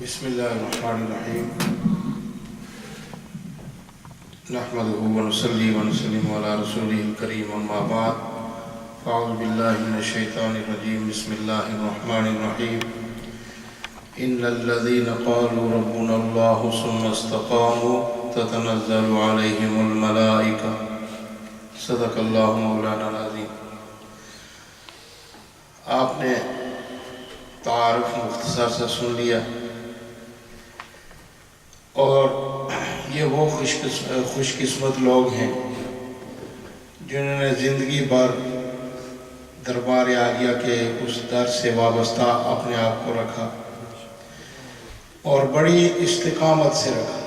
بسم الله الرحمن الرحيم نحمده ونصلي ونسلم على رسوله الكريم أما بعد فأعوذ بالله من الشيطان الرجيم بسم الله الرحمن الرحيم إن الذين قالوا ربنا الله ثم استقاموا تتنزل عليهم الملائكة صدق الله مولانا العظيم. آپ نے تعارف مختصر سے سن لیا اور یہ وہ خوش قسمت لوگ ہیں جنہوں نے زندگی بھر دربار عالیہ کے اس در سے وابستہ اپنے آپ کو رکھا اور بڑی استقامت سے رکھا.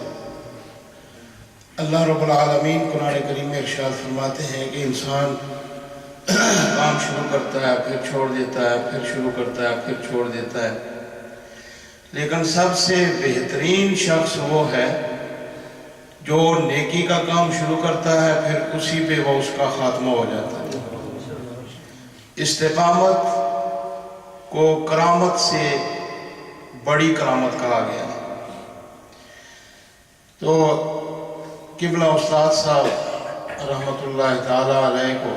اللہ رب العالمین قرآن کریم میں ارشاد فرماتے ہیں کہ انسان کام شروع کرتا ہے پھر چھوڑ دیتا ہے پھر شروع کرتا ہے پھر چھوڑ دیتا ہے، لیکن سب سے بہترین شخص وہ ہے جو نیکی کا کام شروع کرتا ہے پھر اسی پہ وہ اس کا خاتمہ ہو جاتا ہے. استقامت کو کرامت سے بڑی کرامت کہا گیا ہے. تو قبلہ استاد صاحب رحمۃ اللہ تعالی علیہ کو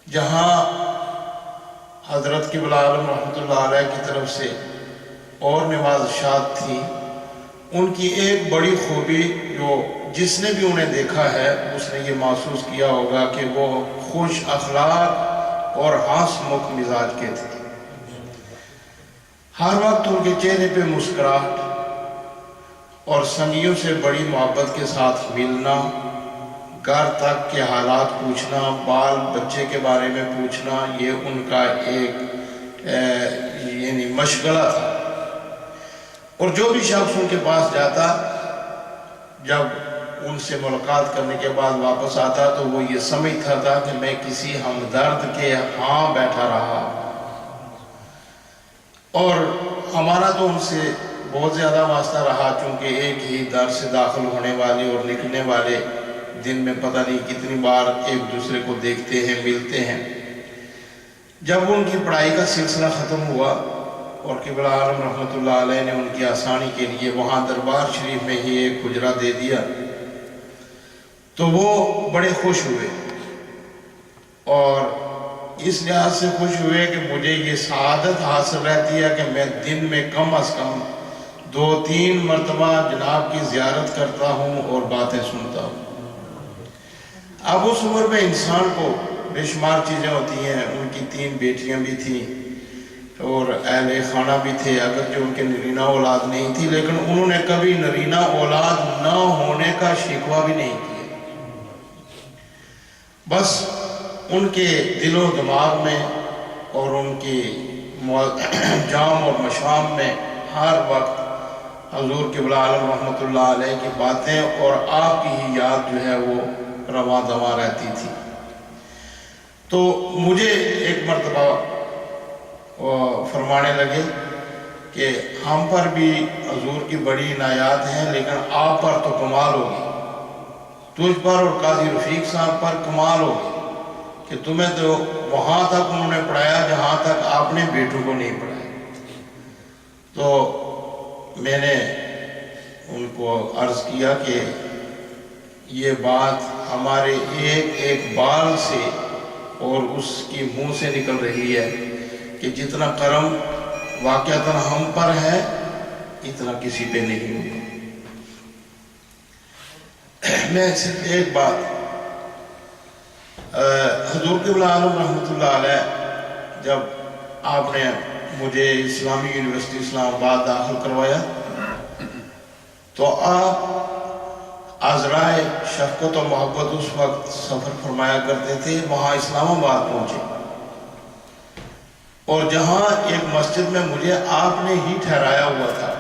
جہاں حضرت قبلہ عالم رحمۃ اللہ علیہ کی طرف سے اور نوازشات تھی، ان کی ایک بڑی خوبی جو جس نے بھی انہیں دیکھا ہے اس نے یہ محسوس کیا ہوگا کہ وہ خوش اخلاق اور ہنس مکھ مزاج کے تھے. ہر وقت ان کے چہرے پہ مسکراہٹ اور سنگیوں سے بڑی محبت کے ساتھ ملنا، گھر تک کے حالات پوچھنا، بال بچے کے بارے میں پوچھنا، یہ ان کا ایک یعنی مشغلہ تھا. اور جو بھی شخص ان کے پاس جاتا، جب ان سے ملاقات کرنے کے بعد واپس آتا تو وہ یہ سمجھتا تھا کہ میں کسی ہمدرد کے ہاں بیٹھا رہا. اور ہمارا تو ان سے بہت زیادہ واسطہ رہا، چونکہ ایک ہی در سے داخل ہونے والے اور نکلنے والے دن میں پتہ نہیں کتنی بار ایک دوسرے کو دیکھتے ہیں، ملتے ہیں. جب ان کی پڑھائی کا سلسلہ ختم ہوا اور قبلہ عالم رحمۃ اللہ علیہ نے ان کی آسانی کے لیے وہاں دربار شریف میں ہی ایک حجرہ دے دیا تو وہ بڑے خوش ہوئے، اور اس لحاظ سے خوش ہوئے کہ مجھے یہ سعادت حاصل رہتی ہے کہ میں دن میں کم از کم 2-3 مرتبہ جناب کی زیارت کرتا ہوں اور باتیں سنتا ہوں. اب اس عمر میں انسان کو بے شمار چیزیں ہوتی ہیں. ان کی 3 بیٹیاں بھی تھیں اور اہل خانہ بھی تھے، اگرچہ ان کے نرینہ اولاد نہیں تھی، لیکن انہوں نے کبھی نرینہ اولاد نہ ہونے کا شکوہ بھی نہیں کیا. بس ان کے دل و دماغ میں اور ان کی جام اور مشام میں ہر وقت حضور قبلہ عالم رحمۃ اللہ علیہ کی باتیں اور آپ کی ہی یاد جو ہے وہ رواں دواں رہتی تھی. تو مجھے ایک مرتبہ فرمانے لگے کہ ہم پر بھی حضور کی بڑی عنایات ہیں، لیکن آپ پر تو کمال ہوگی، تجھ پر اور قاضی رفیق صاحب پر کمال ہوگی کہ تمہیں تو وہاں تک انہوں نے پڑھایا جہاں تک آپ نے بیٹوں کو نہیں پڑھایا. تو میں نے ان کو عرض کیا کہ یہ بات ہمارے ایک ایک بال سے اور اس کی منہ سے نکل رہی ہے کہ جتنا کرم واقعتاً ہم پر ہے اتنا کسی پہ نہیں ہوگا. میں صرف ایک بات، حضور قبلہ عالم رحمۃ اللہ علیہ جب آپ نے مجھے اسلامی یونیورسٹی اسلام آباد داخل کروایا تو آپ عذرائے شفقت و محبت اس وقت سفر فرمایا کرتے تھے. وہاں اسلام آباد پہنچے اور جہاں ایک مسجد میں مجھے آپ نے ہی ٹھہرایا ہوا تھا،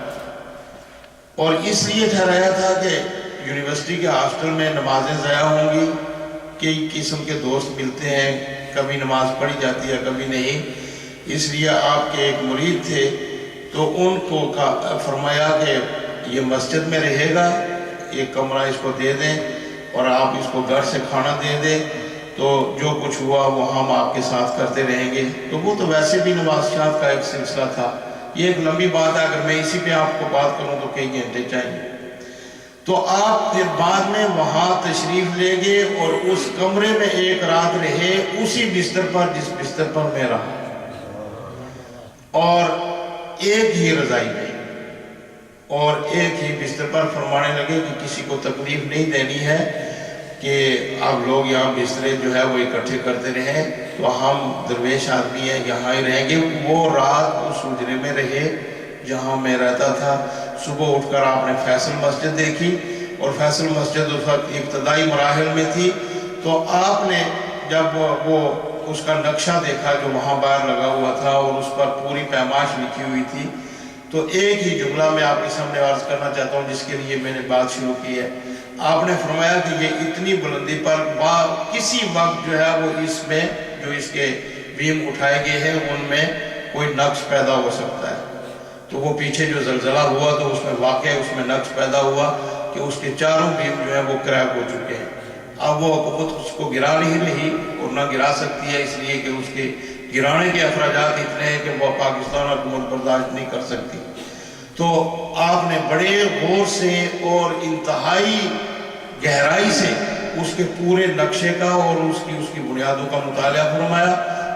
اور اس لیے ٹھہرایا تھا کہ یونیورسٹی کے ہاسٹل میں نمازیں ضائع ہوں گی، کئی قسم کے دوست ملتے ہیں، کبھی نماز پڑھی جاتی ہے کبھی نہیں. اس لیے آپ کے ایک مرید تھے تو ان کو فرمایا کہ یہ مسجد میں رہے گا، ایک کمرہ اس کو دے دیں اور آپ اس کو گھر سے کھانا دے دیں، تو جو کچھ ہوا وہ ہم آپ کے ساتھ کرتے رہیں گے. تو وہ تو ویسے بھی نمازشات کا ایک سلسلہ تھا، یہ ایک لمبی بات ہے، اگر میں اسی پہ آپ کو بات کروں تو کئی گھنٹے چاہیے۔ تو آپ پھر بعد میں وہاں تشریف لے گئے اور اس کمرے میں ایک رات رہے، اسی بستر پر جس بستر پر میں رہا، اور ایک ہی رضائی میں اور ایک ہی بستر پر فرمانے لگے کہ کسی کو تکلیف نہیں دینی ہے کہ آپ لوگ یہاں بسترے جو ہے وہ اکٹھے کرتے رہیں، تو ہم درویش آدمی ہیں، یہاں ہی رہیں گے۔ وہ رات اس حجرے میں رہے جہاں میں رہتا تھا۔ صبح اٹھ کر آپ نے فیصل مسجد دیکھی، اور فیصل مسجد اس وقت ابتدائی مراحل میں تھی، تو آپ نے جب وہ اس کا نقشہ دیکھا جو وہاں باہر لگا ہوا تھا اور اس پر پوری پیمائش لکھی ہوئی تھی، تو ایک ہی جملہ میں آپ کے سامنے عرض کرنا چاہتا ہوں جس کے لیے میں نے بات شروع کی ہے۔ آپ نے فرمایا کہ یہ اتنی بلندی پر کسی وقت جو ہے وہ اس میں جو اس کے بیم اٹھائے گئے ہیں ان میں کوئی نقص پیدا ہو سکتا ہے۔ تو وہ پیچھے جو زلزلہ ہوا تو اس میں واقع اس میں نقص پیدا ہوا کہ اس کے چاروں بیم جو ہیں وہ کریک ہو چکے ہیں۔ اب وہ حکومت اس کو گرا نہیں رہی اور نہ گرا سکتی ہے، اس لیے کہ اس کے گرانے کے اخراجات اتنے ہیں کہ وہ پاکستان حکومت برداشت نہیں کر سکتی۔ تو آپ نے بڑے غور سے اور انتہائی گہرائی سے اس کے پورے نقشے کا اور اس کی بنیادوں کا مطالعہ فرمایا،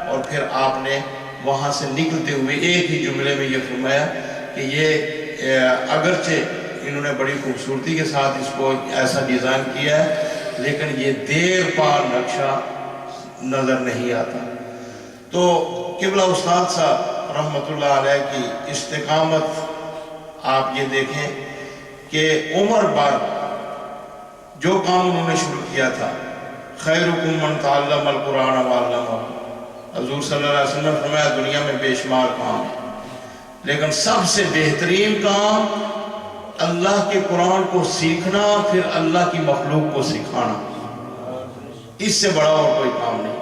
اور پھر آپ نے وہاں سے نکلتے ہوئے ایک ہی جملے میں یہ فرمایا کہ یہ اگرچہ انہوں نے بڑی خوبصورتی کے ساتھ اس کو ایسا ڈیزائن کیا ہے، لیکن یہ دیر پا نقشہ نظر نہیں آتا۔ تو قبلہ استاد صاحب رحمت اللہ علیہ کی استقامت آپ یہ دیکھیں کہ عمر بھر جو کام انہوں نے شروع کیا تھا، خیرکم من تعلم القرآن وعلمہ، حضور صلی اللہ علیہ وسلم نے فرمایا دنیا میں بے شمار کام ہے، لیکن سب سے بہترین کام اللہ کے قرآن کو سیکھنا، پھر اللہ کی مخلوق کو سکھانا، اس سے بڑا اور کوئی کام نہیں۔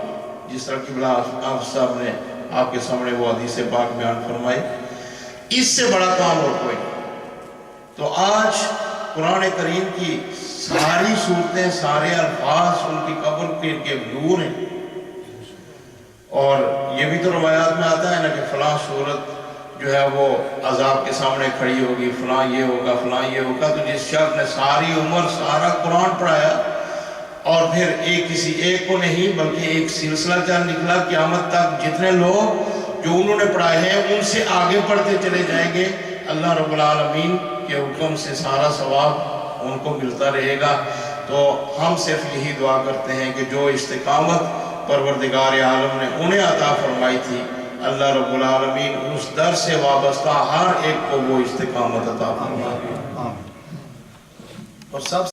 جس طرح قبلہ آپ صاحب نے آپ کے سامنے وہ حدیث پاک بیان فرمائی، اس سے بڑا کام اور کوئی نہیں۔ تو آج قرآن کریم کی ساری صورتیں، سارے الفاظ ان کی قبر کے نور ہیں، اور یہ بھی تو روایات میں آتا ہے نا کہ فلاں صورت جو ہے وہ عذاب کے سامنے کھڑی ہوگی، فلاں یہ ہوگا، فلاں یہ ہوگا۔ تو جس شخص نے ساری عمر سارا قرآن پڑھایا اور پھر کسی ایک کو نہیں بلکہ ایک سلسلہ چل نکلا، قیامت تک جتنے لوگ جو انہوں نے پڑھائے ہیں ان سے آگے پڑھتے چلے جائیں گے، اللہ رب العالمین کے حکم سے سارا ثواب ان کو ملتا رہے گا۔ تو ہم صرف یہی دعا کرتے ہیں کہ جو استقامت پروردگار عالم نے انہیں عطا فرمائی تھی، اللہ رب العالمین اس در سے وابستہ ہر ایک کو وہ استقامت عطا فرمائے۔ اور سب